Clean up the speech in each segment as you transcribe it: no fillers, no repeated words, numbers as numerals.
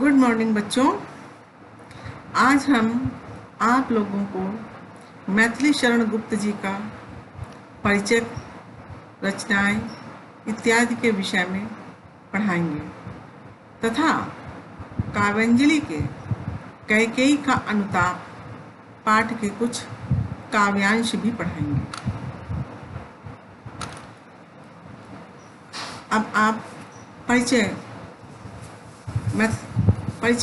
Good morning बच्चों। आज हम आप लोगों को मैथिली शरण गुप्त जी का परिचय, रचनाएं इत्यादि के विषय में पढ़ाएंगे तथा काव्यांजलि के कैकेयी का अनुताप पाठ के कुछ काव्यांश भी पढ़ाएंगे। अब आप परिचय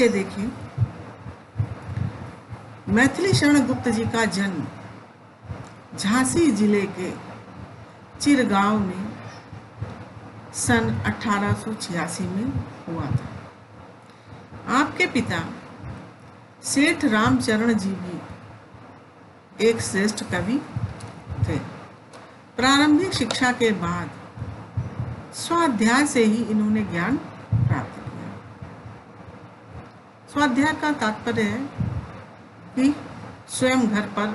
देखिए। मैथिली शरण गुप्त जी का जन्म झांसी जिले के चिरगांव में सन 1886 में हुआ था। आपके पिता सेठ रामचरण जी भी एक श्रेष्ठ कवि थे। प्रारंभिक शिक्षा के बाद स्वाध्याय से ही इन्होंने ज्ञान प्राप्त किया। स्वाध्याय का तात्पर्य है कि स्वयं घर पर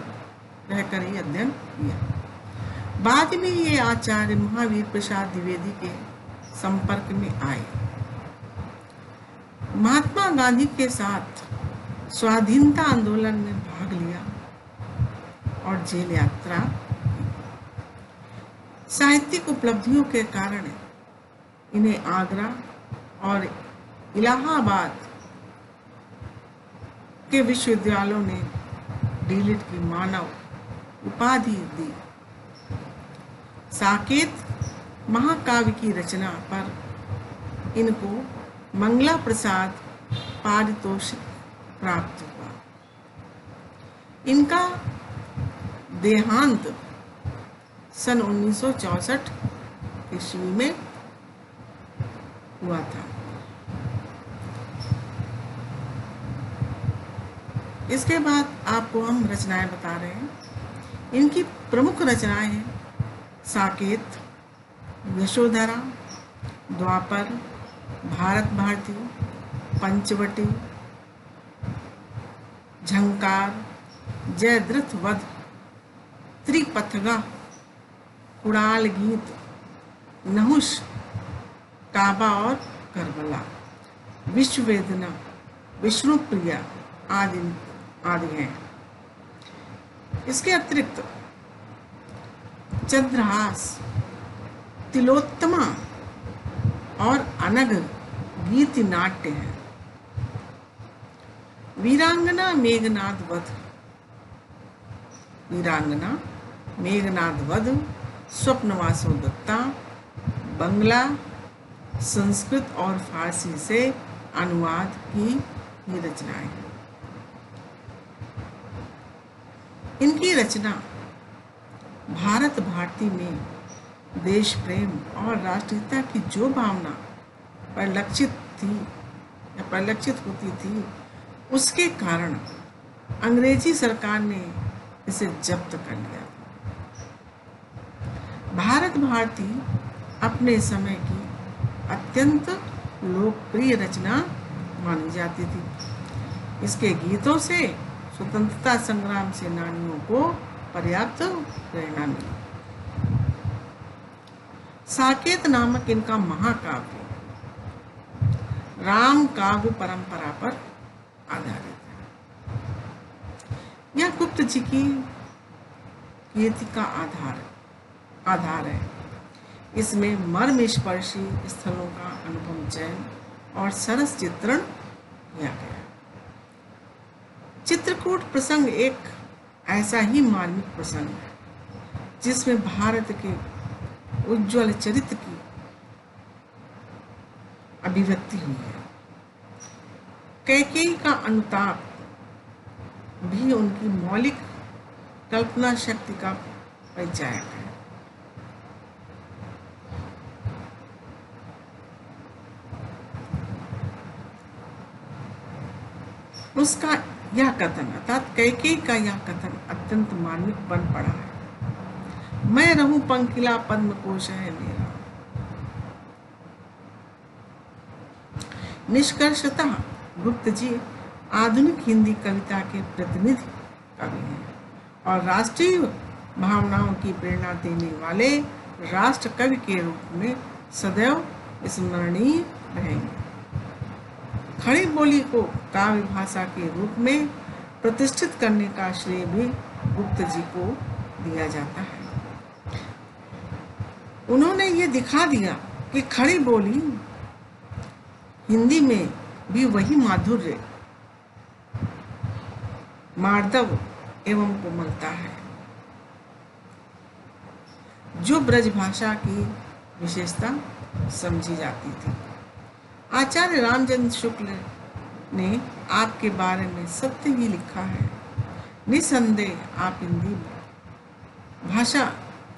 रहकर ही अध्ययन किया। बाद में ये आचार्य महावीर प्रसाद द्विवेदी के संपर्क में आए। महात्मा गांधी के साथ स्वाधीनता आंदोलन में भाग लिया और जेल यात्रा। साहित्यिक उपलब्धियों के कारण इन्हें आगरा और इलाहाबाद के विश्वविद्यालयों ने डीलिट की मानव उपाधि दी। साकेत महाकाव्य की रचना पर इनको मंगला प्रसाद पारितोषिक प्राप्त हुआ। इनका देहांत सन 1964 ईस्वी में हुआ था। इसके बाद आपको हम रचनाएं बता रहे हैं। इनकी प्रमुख रचनाएं हैं साकेत, यशोधरा, द्वापर, भारत भारती, पंचवटी, झंकार, जयद्रथ वध, त्रिपथगा, कुड़ाल गीत, नहुष, काबा और करबला, विश्व वेदना, विष्णु प्रिया आदि हैं। इसके अतिरिक्त चंद्रहास, तिलोत्तमा और अनग गीत नाट्य हैं। वीरांगना मेघनाद वध, स्वप्नवासो दत्ता, बंगला, संस्कृत और फारसी से अनुवाद की ये रचनाएं हैं। इनकी रचना भारत भारती में देश प्रेम और राष्ट्रीयता की जो भावना परिलक्षित होती थी, उसके कारण अंग्रेजी सरकार ने इसे जब्त कर लिया। भारत भारती अपने समय की अत्यंत लोकप्रिय रचना मानी जाती थी। इसके गीतों से स्वतंत्रता संग्राम सेनानियों को पर्याप्त प्रेरणा मिली। साकेत नामक इनका महाकाव्य राम काव्य परंपरा पर आधारित है। यह गुप्त जी की कीर्ति का आधार है। इसमें मर्मस्पर्शी स्थलों का अनुपम चयन और सरस चित्रण किया गया। चित्रकूट प्रसंग एक ऐसा ही मार्मिक प्रसंग है जिसमें भारत के उज्ज्वल चरित्र की अभिव्यक्ति हुई है। कैकेयी का अनुताप भी उनकी मौलिक कल्पना शक्ति का परिचायक है। उसका यह कथन अर्थात कैकेयी का यह कथन अत्यंत मार्मिक बन पड़ा है। मैं रहूं पंकिला पद्म कोश है मेरा। निष्कर्षतः गुप्त जी आधुनिक हिंदी कविता के प्रतिनिधि कवि हैं और राष्ट्रीय भावनाओं की प्रेरणा देने वाले राष्ट्र कवि के रूप में सदैव स्मरणीय रहेंगे। खड़ी बोली को काव्य भाषा के रूप में प्रतिष्ठित करने का श्रेय भी गुप्त जी को दिया जाता है। उन्होंने ये दिखा दिया कि खड़ी बोली हिंदी में भी वही माधुर्य, मार्दव एवं कोमलता है जो ब्रज भाषा की विशेषता समझी जाती थी। आचार्य रामचंद्र शुक्ल ने आपके बारे में सत्य ही लिखा है। निसंदेह आप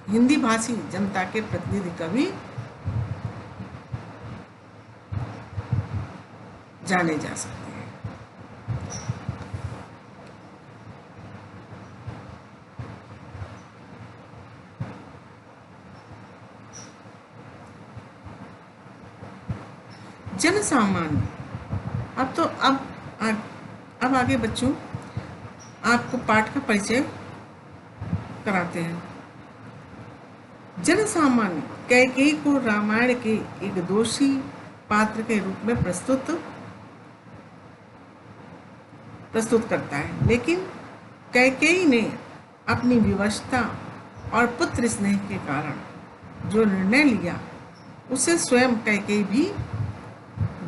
हिंदी भाषी जनता के प्रतिनिधि कवि जाने जा सकते हैं। जन सामान्य। अब आगे बच्चों आपको पाठ का परिचय कराते हैं। जन सामान्य कैकेयी को रामायण के एक दोषी पात्र के रूप में प्रस्तुत करता है, लेकिन कैकेयी ने अपनी विवशता और पुत्र स्नेह के कारण जो निर्णय लिया उससे स्वयं कैकेयी भी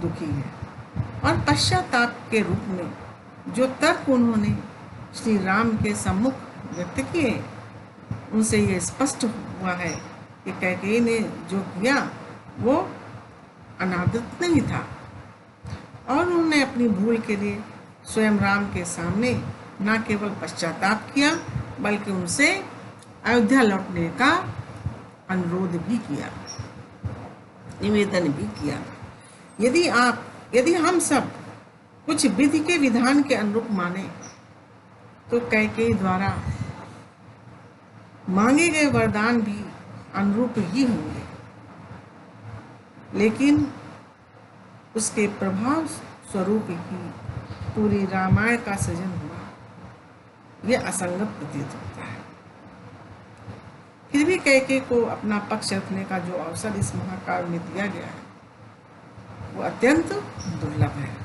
दुखी है, और पश्चाताप के रूप में जो तर्क उन्होंने श्री राम के सम्मुख व्यक्त किए उनसे ये स्पष्ट हुआ है कि कैकेयी ने जो किया वो अनादृत नहीं था, और उन्होंने अपनी भूल के लिए स्वयं राम के सामने न केवल पश्चाताप किया बल्कि उनसे अयोध्या लौटने का अनुरोध भी किया, निवेदन भी किया। यदि हम सब कुछ विधि के विधान के अनुरूप माने तो कैकेयी द्वारा मांगे गए वरदान भी अनुरूप ही होंगे, लेकिन उसके प्रभाव स्वरूप ही पूरी रामायण का सृजन हुआ, यह असंगत प्रतीत होता है। फिर भी कैकेयी को अपना पक्ष रखने का जो अवसर इस महाकाव्य में दिया गया है वो अत्यंत दुर्लभ है।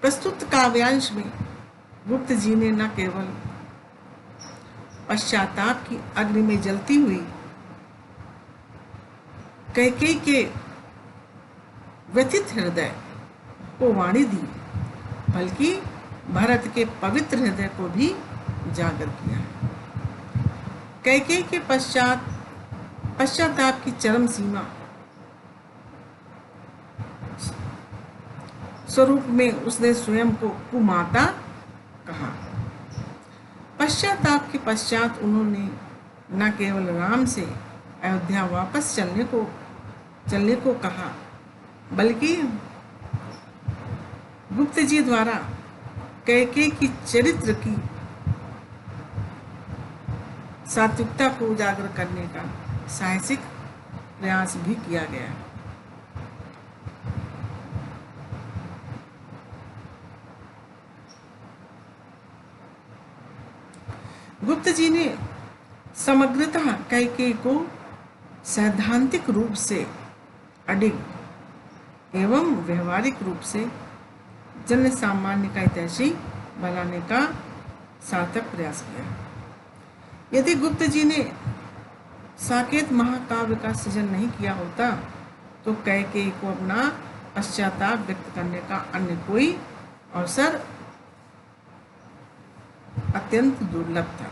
प्रस्तुत काव्यांश में गुप्त जी ने न केवल पश्चाताप की अग्नि में जलती हुई कैकेयी के व्यथित हृदय को वाणी दी, बल्कि भरत के पवित्र हृदय को भी उजागर किया। कैकेयी के पश्चाताप की चरम सीमा स्वरूप में उसने स्वयं को कुमाता कहा। पश्चाताप के पश्चात उन्होंने न केवल राम से अयोध्या वापस चलने को कहा, बल्कि गुप्त जी द्वारा कैकेयी की चरित्र की सात्विकता को उजागर करने का साहसिक प्रयास भी किया गया। गुप्त जी ने समग्रतः कैकेयी को सैद्धांतिक रूप से अडिग एवं व्यवहारिक रूप से जन सामान्य का हितैषी बनाने का सार्थक प्रयास किया। यदि गुप्त जी ने साकेत महाकाव्य का सृजन नहीं किया होता तो कैकेयी को अपना पश्चाताप व्यक्त करने का अन्य कोई अवसर अत्यंत दुर्लभ था,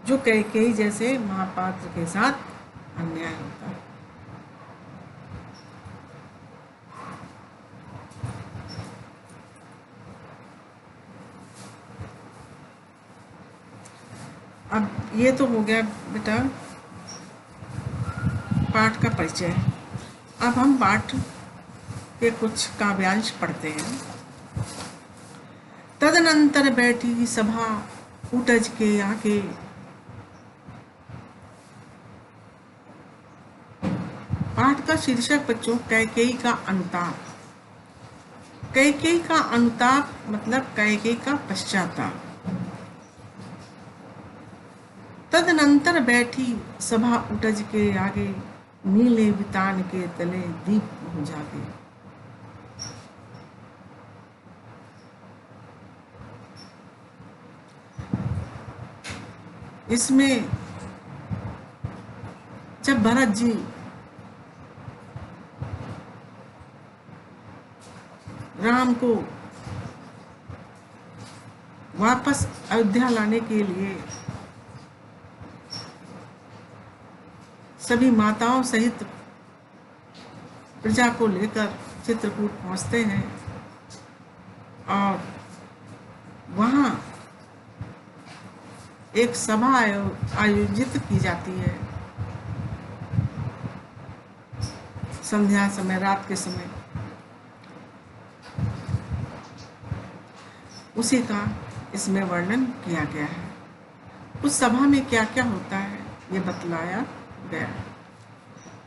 जो कैकेयी जैसे महापात्र के साथ अन्याय होता है। अब ये तो हो गया बेटा पाठ का परिचय। अब हम पाठ के कुछ काव्यांश पढ़ते हैं। तदनंतर बैठी सभा उठज के आके, पाठ का शीर्षक बच्चों कैकेयी का अनुताप। कैकेयी का अनुताप मतलब कैकेयी का पश्चाताप। तदनंतर बैठी सभा उटज के आगे, नीले बितान के तले दीप हो जागे। इसमें जब भरत जी राम को वापस अयोध्या लाने के लिए सभी माताओं सहित प्रजा को लेकर चित्रकूट पहुंचते हैं और वहां एक सभा आयोजित की जाती है। संध्या समय, रात के समय, उसी का इसमें वर्णन किया गया है। उस सभा में क्या क्या होता है ये बतलाया गया है।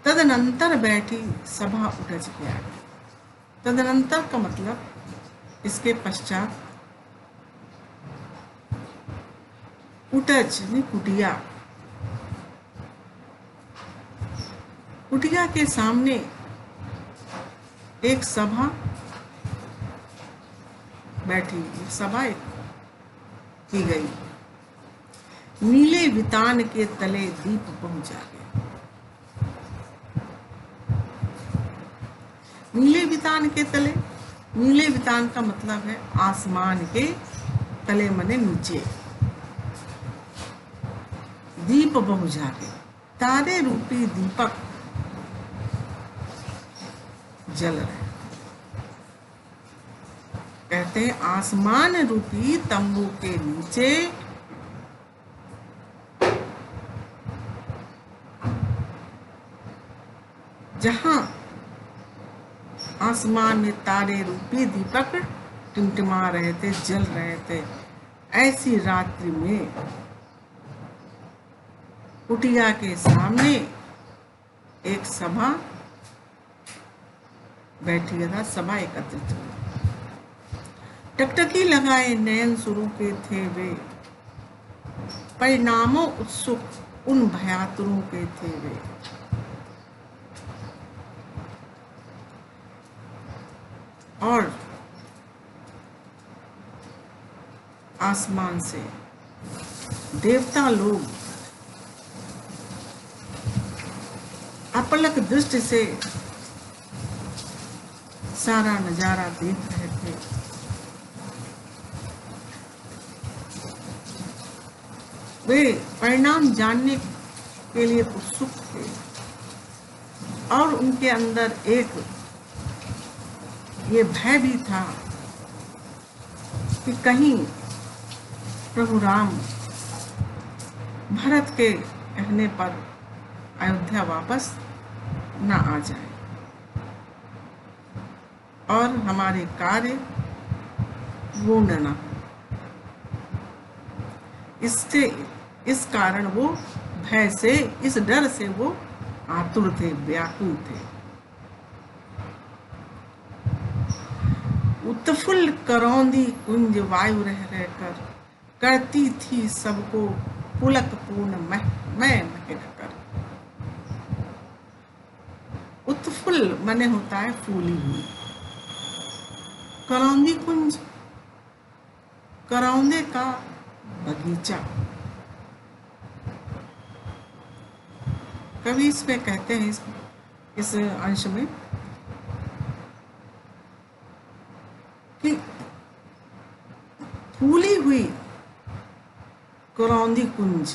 तदनंतर बैठी सभा उटज के आगे। तदनंतर का मतलब इसके पश्चात। उटज ने कुटिया, कुटिया के सामने एक सभा बैठी, सभा की गई। नीले वितान के तले दीप पहुंच जागे। नीले वितान के तले, नीले वितान का मतलब है आसमान के तले मने नीचे। दीप बहु जागे, तारे रूपी दीपक जल रहे। कहते हैं आसमान रूपी तंबू के नीचे जहां आसमान में तारे रूपी दीपक टिमटिमा रहे थे, जल रहे थे, ऐसी रात्रि में कुटिया के सामने एक सभा बैठी था, सभा एकत्रित हुई। टकटकी लगाए नयन सुरों के थे वे, परिणामों उत्सुक उन भयातुरों के थे वे। और आसमान से देवता लोग अपलक दृष्टि से सारा नजारा देख रहे थे। वे परिणाम जानने के लिए उत्सुक थे और उनके अंदर एक ये भय भी था कि कहीं प्रभु राम भरत के कहने पर अयोध्या वापस न आ जाए और हमारे कार्य पूर्ण न हो। इससे इस कारण वो भय से, इस डर से वो आतुर थे, व्याकुल थे। उत्फुल्ल करौंदी कुंज वायु रह रहकर करती थी सबको पुलक पूर्ण मैं महक कर। उत्फुल्ल माने होता है फूली हुई। करौंदी कुंज, करौंदे का बगीचा। कवि इसमें कहते हैं इस अंश में कि फूली हुई करौंदी कुंज,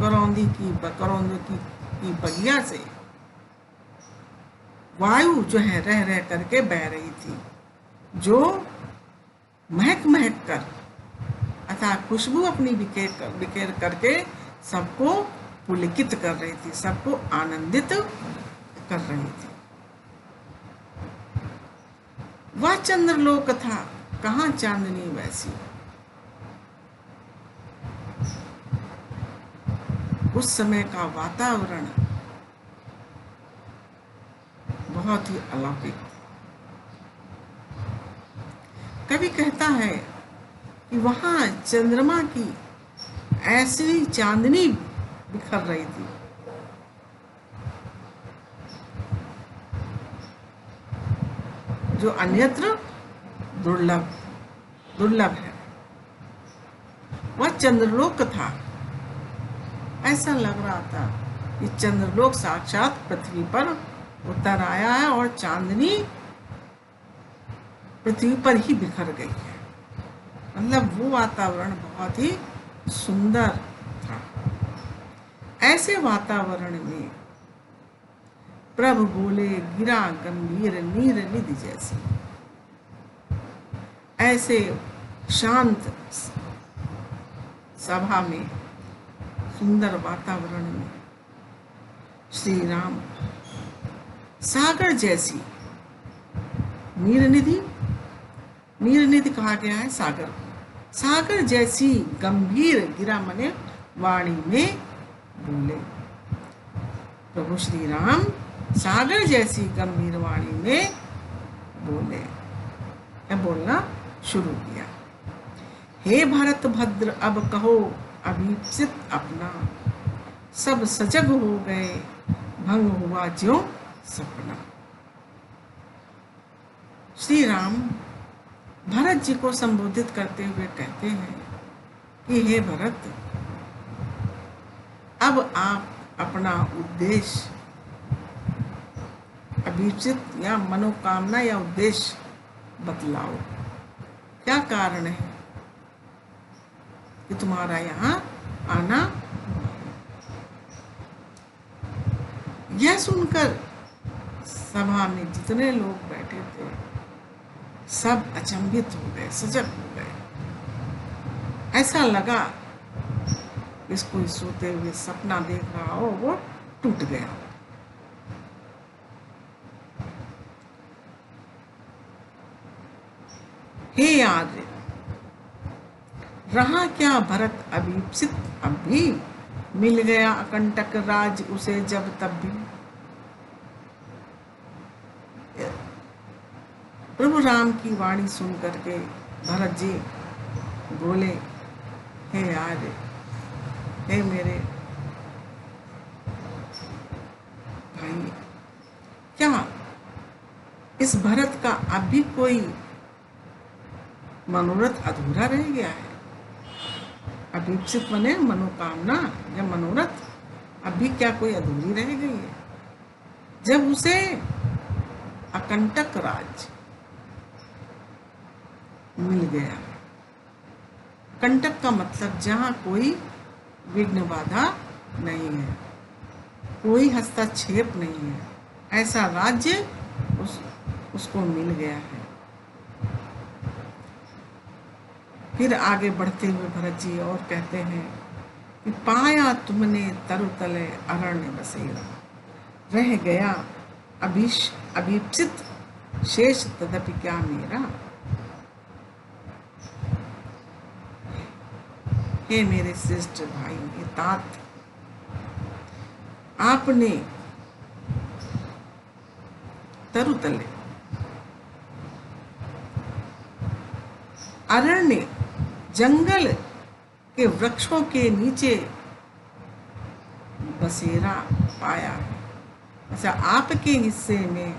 करौंदी की बगिया से वायु जो है रह रह करके बह रही थी, जो महक महक कर अर्थात खुशबू अपनी बिखेर करके सबको पुलकित कर रही थी, सबको आनंदित कर रही थी। वह चंद्रलोक था, कहाँ चांदनी वैसी। उस समय का वातावरण बहुत ही अलौकिक। कवि कहता है कि वहां चंद्रमा की ऐसी चांदनी बिखर रही थी। जो अन्यत्र दुर्लभ दुर्लभ है। वह चंद्रलोक था। ऐसा लग रहा था कि चंद्रलोक साक्षात पृथ्वी पर उतर आया है और चांदनी पृथ्वी पर ही बिखर गई है। मतलब वो वातावरण बहुत ही सुंदर था। ऐसे वातावरण में प्रभु बोले, गिरा गंभीर नीर निधि जैसी। ऐसे शांत सभा में, सुंदर वातावरण में श्री राम सागर जैसी नीर निधि कहा गया है सागर। सागर जैसी गंभीर गिरा मने वाणी में बोले। प्रभु श्री राम सागर जैसी गंभीर वाणी में बोले, या बोलना शुरू किया। हे भरत भद्र अब कहो अभीप्सित अपना, सब सजग हो गए भंग हुआ ज्यों सपना। श्री राम भरत जी को संबोधित करते हुए कहते हैं कि हे भरत, अब आप अपना उद्देश्य अभीप्सित या मनोकामना या उद्देश्य बतलाओ। क्या कारण है कि तुम्हारा यहाँ आना? यह सुनकर सभा में जितने लोग बैठे थे सब अचंभित हो गए, सजग हो गए। ऐसा लगा इसको सोते हुए सपना देख रहा हो, वो टूट गया। हे आर्य, रहा क्या भरत अभीप्सित अब भी, मिल गया अकंटक राज उसे जब तब भी। प्रभु राम की वाणी सुन करके भरत जी बोले, हे आर्य, हे मेरे भाई, क्या इस भरत का अब भी कोई मनोरथ अधूरा रह गया है? अभीप्सित मने मनोकामना या मनोरथ अभी क्या कोई अधूरी रह गई है? जब उसे अकंटक राज मिल गया। कंटक का मतलब जहां कोई विघ्न बाधा नहीं है, कोई हस्तक्षेप नहीं है, ऐसा राज्य उसको मिल गया है। फिर आगे बढ़ते हुए भरत जी और कहते हैं कि पाया तुमने तरुतले अरण्य बसेरा, रह गया अभीप्सित शेष तदपि क्या मेरा। हे मेरे श्रेष्ठ भाई, हे तात, आपने तरुतले अरण्य जंगल के वृक्षों के नीचे बसेरा पाया है। अच्छा, आपके हिस्से में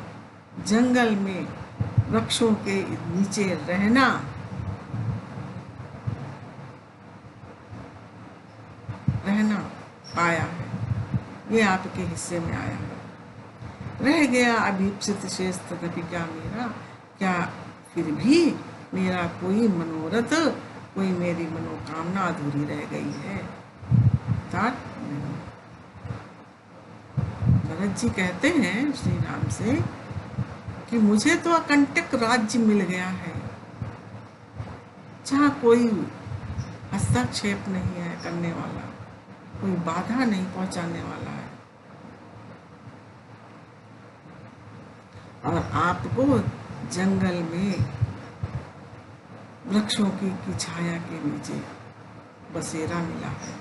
जंगल में वृक्षों के नीचे रहना पाया है, ये आपके हिस्से में आया है। रह गया अभीप्सित शेष तदपि क्या मेरा, क्या फिर भी मेरा कोई मनोरथ, कोई मेरी मनोकामना अधूरी रह गई है? भरत जी कहते हैं श्री राम से कि मुझे तो अकंटक राज्य मिल गया है, जहाँ कोई हस्तक्षेप नहीं है करने वाला, कोई बाधा नहीं पहुंचाने वाला है, और आपको जंगल में वृक्षों की छाया के नीचे बसेरा मिला है।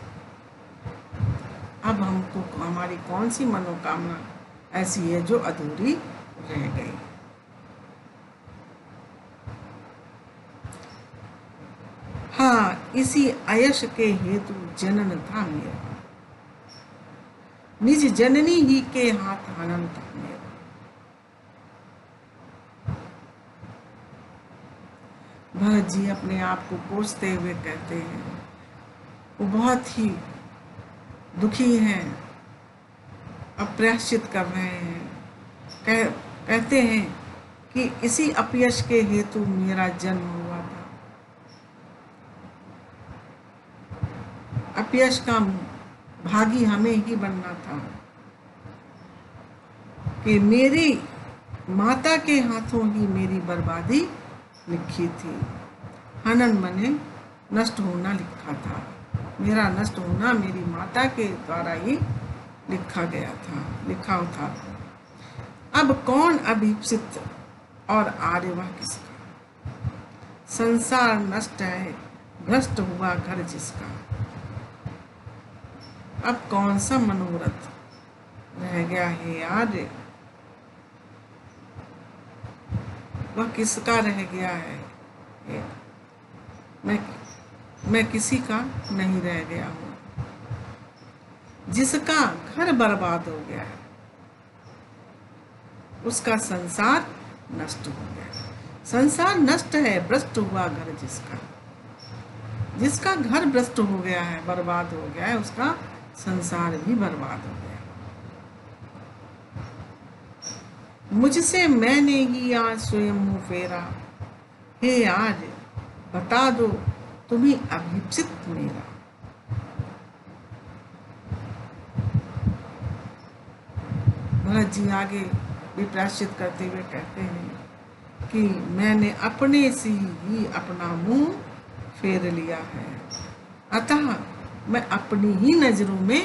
अब हमको हमारी कौन सी मनोकामना ऐसी है जो अधूरी रह गई? हाँ, इसी आयश के हेतु जनन था मेरा, निज जननी ही के हाथ हनन था मेरा। भरत जी अपने आप को कोसते हुए कहते हैं, वो बहुत ही दुखी हैं, अप्रायश्चित कर रहे हैं। कहते हैं कि इसी अपयश के हेतु मेरा जन्म हुआ था। अपयश का भागी हमें ही बनना था कि मेरी माता के हाथों ही मेरी बर्बादी लिखी थी। हनन मने नष्ट होना लिखा था। मेरा नष्ट होना मेरी माता के द्वारा ही लिखा था। अब कौन अभीप्सित और आर्यवा किसका, संसार नष्ट है भ्रष्ट हुआ घर जिसका। अब कौन सा मनोरथ रह गया है आर्य, वह किसका रह गया है। मैं किसी का नहीं रह गया हूं। जिसका घर बर्बाद हो गया है उसका संसार नष्ट हो गया। संसार नष्ट है भ्रष्ट हुआ घर जिसका। जिसका घर भ्रष्ट हो गया है, बर्बाद हो गया है, उसका संसार भी बर्बाद हो गया। मुझसे मैंने ही आज स्वयं मुंह फेरा, हे आज बता दो तुम्ही अभीप्सित मेरा। भरत जी आगे भी प्रायश्चित करते हुए कहते हैं कि मैंने अपने से ही अपना मुंह फेर लिया है, अतः मैं अपनी ही नजरों में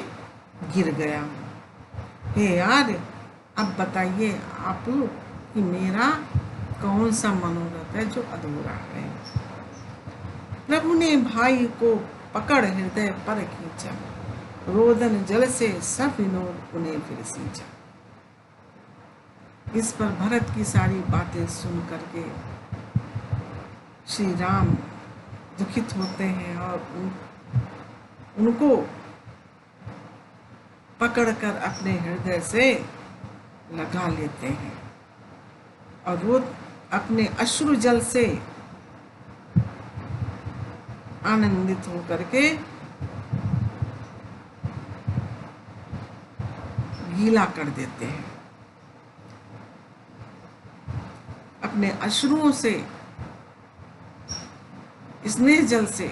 गिर गया हूँ। हे यार, अब बताइए आप कि मेरा कौन सा मनोरथ है जो अधूरा है। प्रभु ने भाई को पकड़ हृदय पर खींचा, रोदन जल से सब विनोद उन्हें फिर सींचा। इस पर भरत की सारी बातें सुन करके श्री राम दुखित होते हैं और उनको पकड़कर अपने हृदय से लगा लेते हैं और वो अपने अश्रु जल से आनंदित होकर के गीला कर देते हैं। अपने अश्रुओं से, स्नेह जल से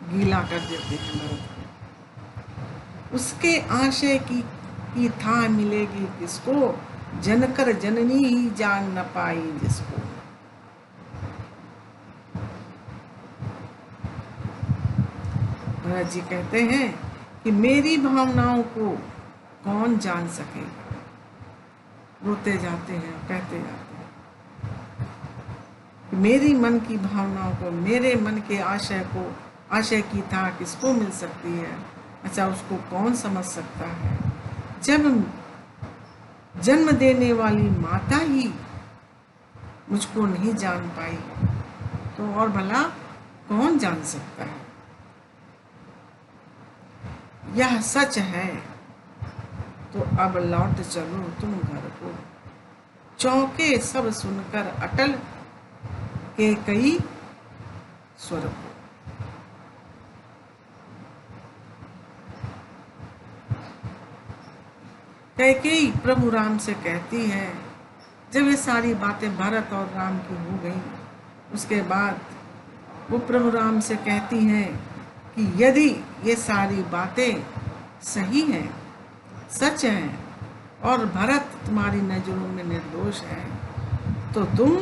गीला कर देते हैं भरत को। उसके आशय की था मिलेगी किसको, जनकर जननी ही जान न पाई जिसको। भरत जी कहते हैं कि मेरी भावनाओं को कौन जान सकेगा। रोते जाते हैं, कहते जाते हैं मेरी मन की भावनाओं को, मेरे मन के आशय की था किसको मिल सकती है। अच्छा, उसको कौन समझ सकता है। जब जन्म देने वाली माता ही मुझको नहीं जान पाई तो और भला कौन जान सकता है। यह सच है तो अब लौट चलो तुम घर को, चौके सब सुनकर अटल के कई स्वर को। कैकेयी प्रभु राम से कहती है, जब ये सारी बातें भरत और राम की हो गई, उसके बाद वो प्रभु राम से कहती हैं कि यदि ये सारी बातें सही हैं, सच हैं और भरत तुम्हारी नजरों में निर्दोष है तो तुम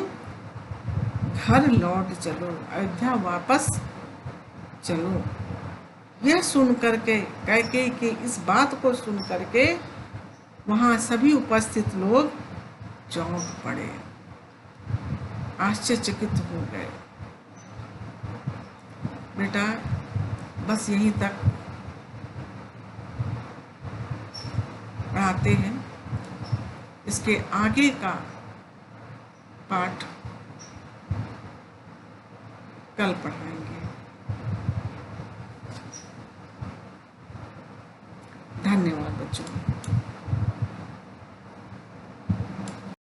घर लौट चलो, अयोध्या वापस चलो। यह सुन करके, कैकेयी की इस बात को सुन करके वहां सभी उपस्थित लोग चौंक पड़े, आश्चर्यचकित हो गए। बेटा बस यहीं तक पढ़ाते हैं, इसके आगे का पाठ कल पढ़ाएंगे। धन्यवाद बच्चों।